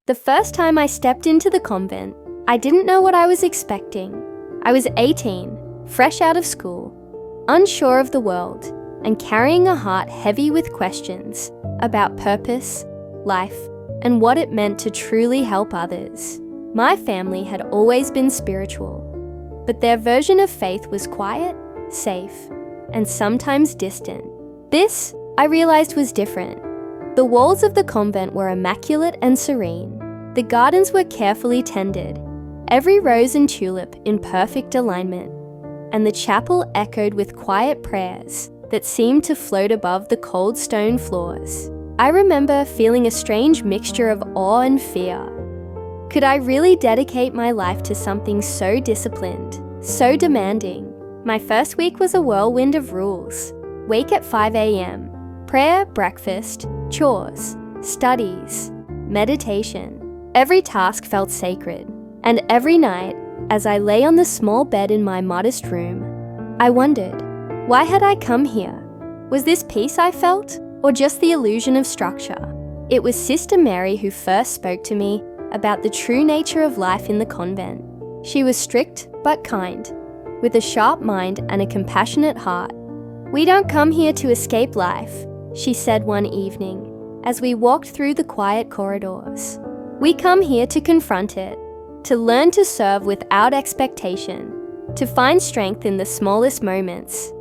The first time I stepped into the convent, I didn't know what I was expecting. I was 18, fresh out of school, unsure of the world, and carrying a heart heavy with questions about purpose, life, and what it meant to truly help others. My family had always been spiritual, but their version of faith was quiet, safe, and sometimes distant. This, I realized, was different. The walls of the convent were immaculate and serene. The gardens were carefully tended, every rose and tulip in perfect alignment, and the chapel echoed with quiet prayers that seemed to float above the cold stone floors. I remember feeling a strange mixture of awe and fear. Could I really dedicate my life to something so disciplined, so demanding? My first week was a whirlwind of rules. Wake at 5 a.m., prayer, breakfast, chores, studies, meditation. Every task felt sacred, and every night, as I lay on the small bed in my modest room, I wondered, why had I come here? Was this peace I felt, or just the illusion of structure? It was Sister Mary who first spoke to me about the true nature of life in the convent. She was strict but kind, with a sharp mind and a compassionate heart. "We don't come here to escape life," she said one evening, as we walked through the quiet corridors. "We come here to confront it, to learn to serve without expectation, to find strength in the smallest moments."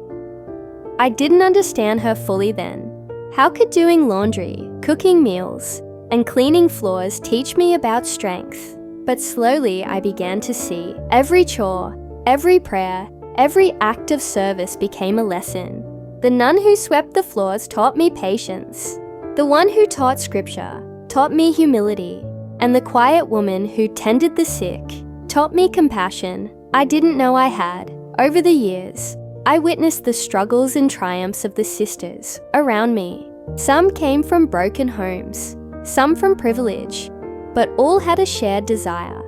I didn't understand her fully then. How could doing laundry, cooking meals, and cleaning floors teach me about strength? But slowly I began to see every chore, every prayer, every act of service became a lesson. The nun who swept the floors taught me patience. The one who taught scripture taught me humility. And the quiet woman who tended the sick taught me compassion I didn't know I had. Over the years, I witnessed the struggles and triumphs of the sisters around me. Some came from broken homes, some from privilege, but all had a shared desire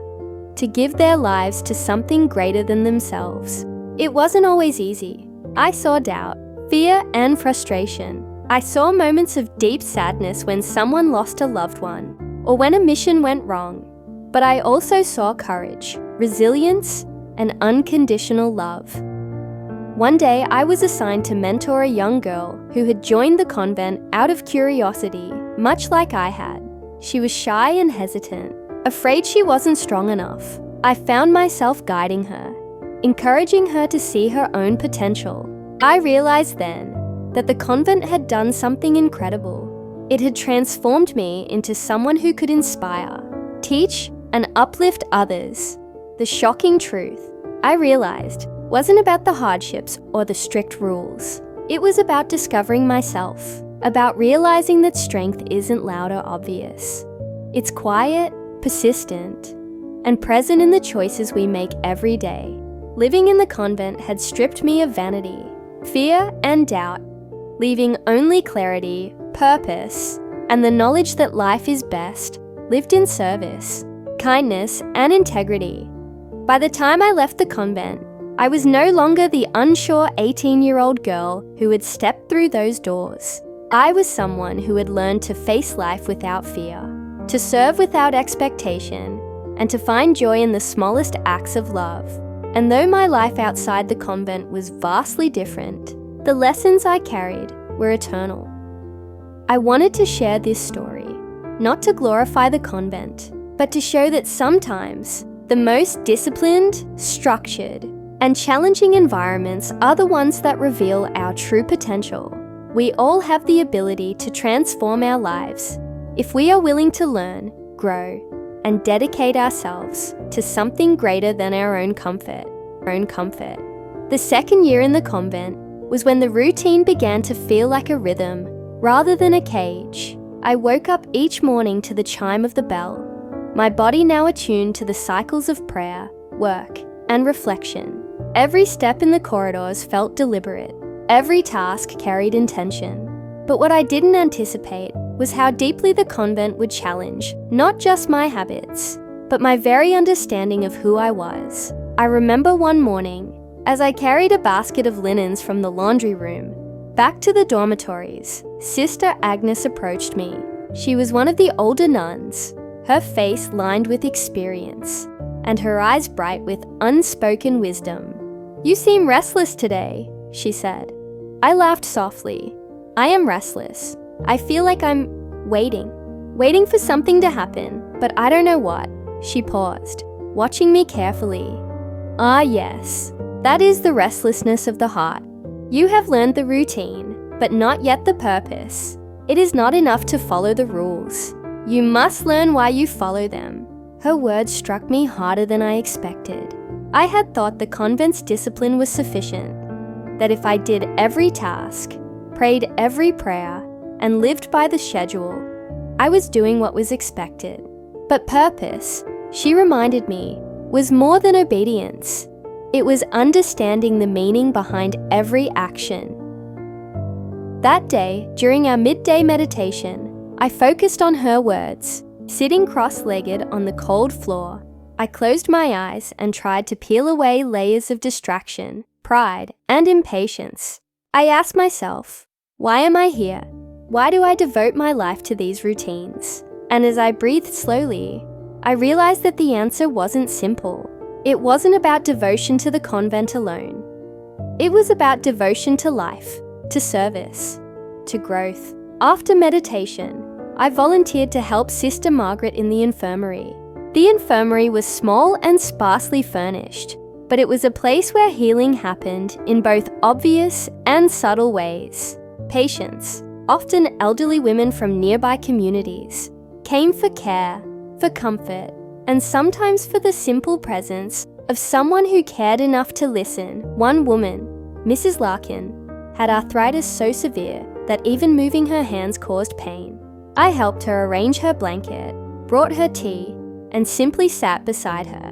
to give their lives to something greater than themselves. It wasn't always easy. I saw doubt, fear, and frustration. I saw moments of deep sadness when someone lost a loved one, or when a mission went wrong. But I also saw courage, resilience, and unconditional love. One day, I was assigned to mentor a young girl who had joined the convent out of curiosity, much like I had. She was shy and hesitant, afraid she wasn't strong enough. I found myself guiding her, encouraging her to see her own potential. I realized then that the convent had done something incredible. It had transformed me into someone who could inspire, teach, and uplift others. The shocking truth, I realized, wasn't about the hardships or the strict rules. It was about discovering myself, about realizing that strength isn't loud or obvious. It's quiet, persistent, and present in the choices we make every day. Living in the convent had stripped me of vanity, fear, and doubt, leaving only clarity, purpose, and the knowledge that life is best lived in service, kindness, and integrity. By the time I left the convent, I was no longer the unsure 18-year-old girl who had stepped through those doors. I was someone who had learned to face life without fear, to serve without expectation, and to find joy in the smallest acts of love. And though my life outside the convent was vastly different, the lessons I carried were eternal. I wanted to share this story, not to glorify the convent, but to show that sometimes the most disciplined, structured, and challenging environments are the ones that reveal our true potential. We all have the ability to transform our lives if we are willing to learn, grow, and dedicate ourselves to something greater than our own comfort. The second year in the convent was when the routine began to feel like a rhythm rather than a cage. I woke up each morning to the chime of the bell, my body now attuned to the cycles of prayer, work, and reflection. Every step in the corridors felt deliberate. Every task carried intention. But what I didn't anticipate was how deeply the convent would challenge not just my habits, but my very understanding of who I was. I remember one morning, as I carried a basket of linens from the laundry room back to the dormitories, Sister Agnes approached me. She was one of the older nuns, her face lined with experience, and her eyes bright with unspoken wisdom. "You seem restless today," she said. I laughed softly. "I am restless. I feel like I'm waiting for something to happen, but I don't know what." She paused, watching me carefully. "Ah, yes, that is the restlessness of the heart. You have learned the routine, but not yet the purpose. It is not enough to follow the rules. You must learn why you follow them." Her words struck me harder than I expected. I had thought the convent's discipline was sufficient, that if I did every task, prayed every prayer, and lived by the schedule, I was doing what was expected. But purpose, she reminded me, was more than obedience. It was understanding the meaning behind every action. That day, during our midday meditation, I focused on her words. Sitting cross-legged on the cold floor, I closed my eyes and tried to peel away layers of distraction, pride, and impatience. I asked myself, why am I here? Why do I devote my life to these routines? And as I breathed slowly, I realized that the answer wasn't simple. It wasn't about devotion to the convent alone. It was about devotion to life, to service, to growth. After meditation, I volunteered to help Sister Margaret in the infirmary. The infirmary was small and sparsely furnished, but it was a place where healing happened in both obvious and subtle ways. Patients, often elderly women from nearby communities, came for care, for comfort, and sometimes for the simple presence of someone who cared enough to listen. One woman, Mrs. Larkin, had arthritis so severe that even moving her hands caused pain. I helped her arrange her blanket, brought her tea, and simply sat beside her,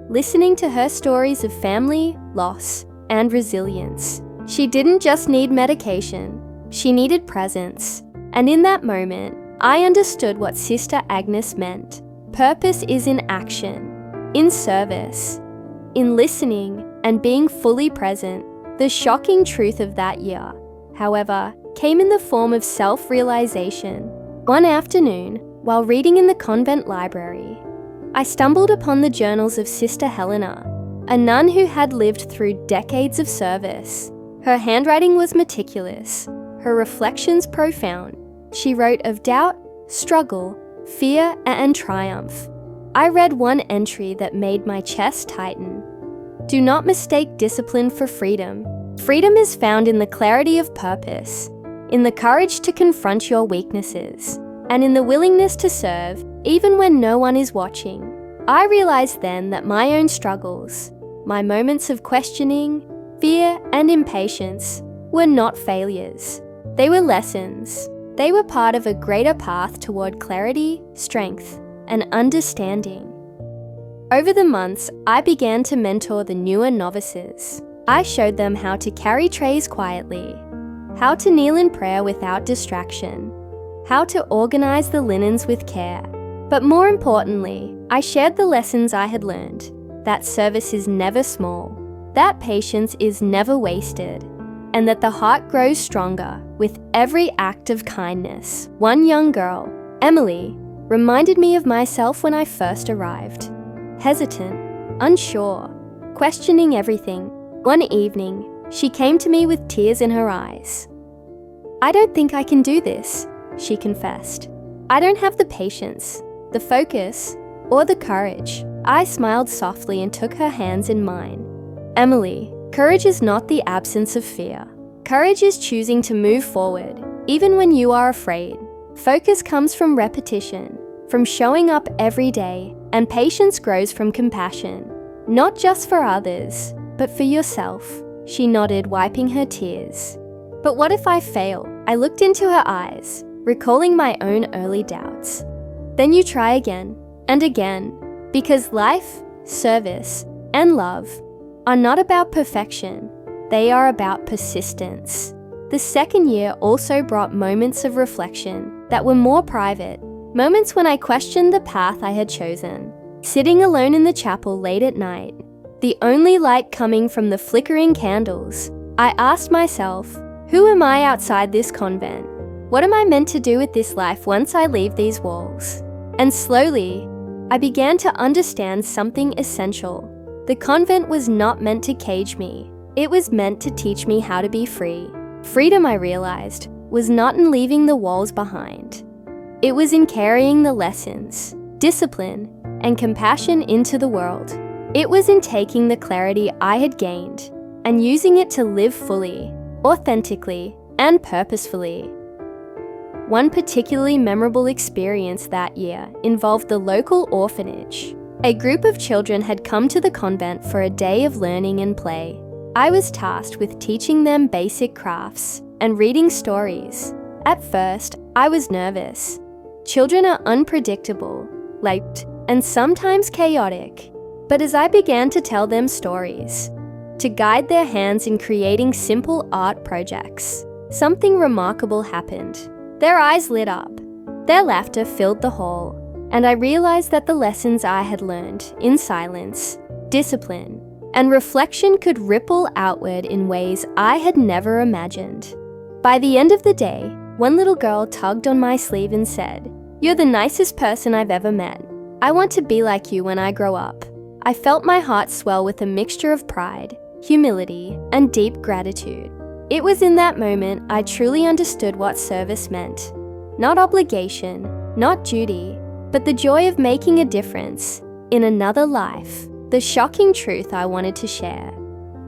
listening to her stories of family, loss, and resilience. She didn't just need medication, she needed presence. And in that moment, I understood what Sister Agnes meant. Purpose is in action, in service, in listening and being fully present. The shocking truth of that year, however, came in the form of self-realization. One afternoon, while reading in the convent library, I stumbled upon the journals of Sister Helena, a nun who had lived through decades of service. Her handwriting was meticulous, her reflections profound. She wrote of doubt, struggle, fear, and triumph. I read one entry that made my chest tighten. Do not mistake discipline for freedom. Freedom is found in the clarity of purpose, in the courage to confront your weaknesses, and in the willingness to serve even when no one is watching. I realized then that my own struggles, my moments of questioning, fear, and impatience were not failures. They were lessons. They were part of a greater path toward clarity, strength, and understanding. Over the months, I began to mentor the newer novices. I showed them how to carry trays quietly, how to kneel in prayer without distraction, how to organize the linens with care. But more importantly, I shared the lessons I had learned, that service is never small, that patience is never wasted, and that the heart grows stronger with every act of kindness. One young girl, Emily, reminded me of myself when I first arrived. Hesitant, unsure, questioning everything. One evening, she came to me with tears in her eyes. "I don't think I can do this," she confessed. "I don't have the patience, the focus, or the courage." I smiled softly and took her hands in mine. "Emily, courage is not the absence of fear. Courage is choosing to move forward, even when you are afraid. Focus comes from repetition, from showing up every day, and patience grows from compassion, not just for others, but for yourself." She nodded, wiping her tears. "But what if I fail?" I looked into her eyes, recalling my own early doubts. "Then you try again and again, because life, service, and love are not about perfection. They are about persistence." The second year also brought moments of reflection that were more private, moments when I questioned the path I had chosen. Sitting alone in the chapel late at night, the only light coming from the flickering candles, I asked myself, who am I outside this convent? What am I meant to do with this life once I leave these walls? And slowly, I began to understand something essential. The convent was not meant to cage me. It was meant to teach me how to be free. Freedom, I realized, was not in leaving the walls behind. It was in carrying the lessons, discipline, and compassion into the world. It was in taking the clarity I had gained and using it to live fully, authentically, and purposefully. One particularly memorable experience that year involved the local orphanage. A group of children had come to the convent for a day of learning and play. I was tasked with teaching them basic crafts and reading stories. At first, I was nervous. Children are unpredictable, late, and sometimes chaotic. But as I began to tell them stories, to guide their hands in creating simple art projects, something remarkable happened. Their eyes lit up, their laughter filled the hall, and I realized that the lessons I had learned in silence, discipline, and reflection could ripple outward in ways I had never imagined. By the end of the day, one little girl tugged on my sleeve and said, "You're the nicest person I've ever met. I want to be like you when I grow up." I felt my heart swell with a mixture of pride, humility, and deep gratitude. It was in that moment I truly understood what service meant. Not obligation, not duty, but the joy of making a difference in another life. The shocking truth I wanted to share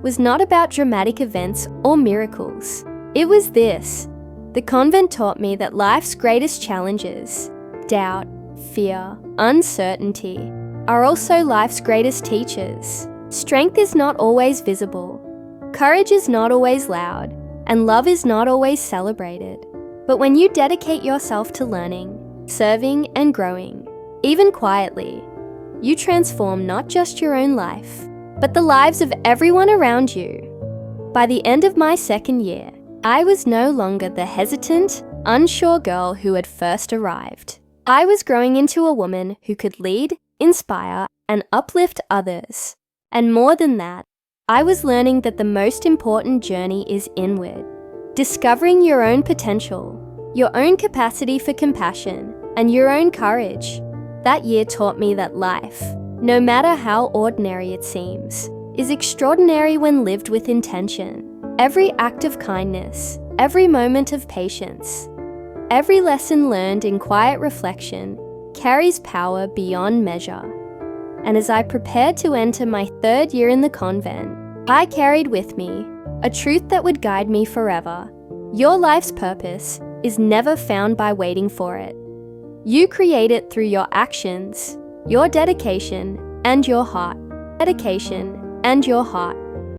was not about dramatic events or miracles. It was this: the convent taught me that life's greatest challenges, doubt, fear, uncertainty, are also life's greatest teachers. Strength is not always visible, courage is not always loud, and love is not always celebrated. But when you dedicate yourself to learning, serving, and growing, even quietly, you transform not just your own life, but the lives of everyone around you. By the end of my second year, I was no longer the hesitant, unsure girl who had first arrived. I was growing into a woman who could lead, inspire, and uplift others. And more than that, I was learning that the most important journey is inward, discovering your own potential, your own capacity for compassion, and your own courage. That year taught me that life, no matter how ordinary it seems, is extraordinary when lived with intention. Every act of kindness, every moment of patience, every lesson learned in quiet reflection carries power beyond measure. And as I prepared to enter my third year in the convent, I carried with me a truth that would guide me forever. Your life's purpose is never found by waiting for it. You create it through your actions, your dedication, and your heart. Dedication and your heart.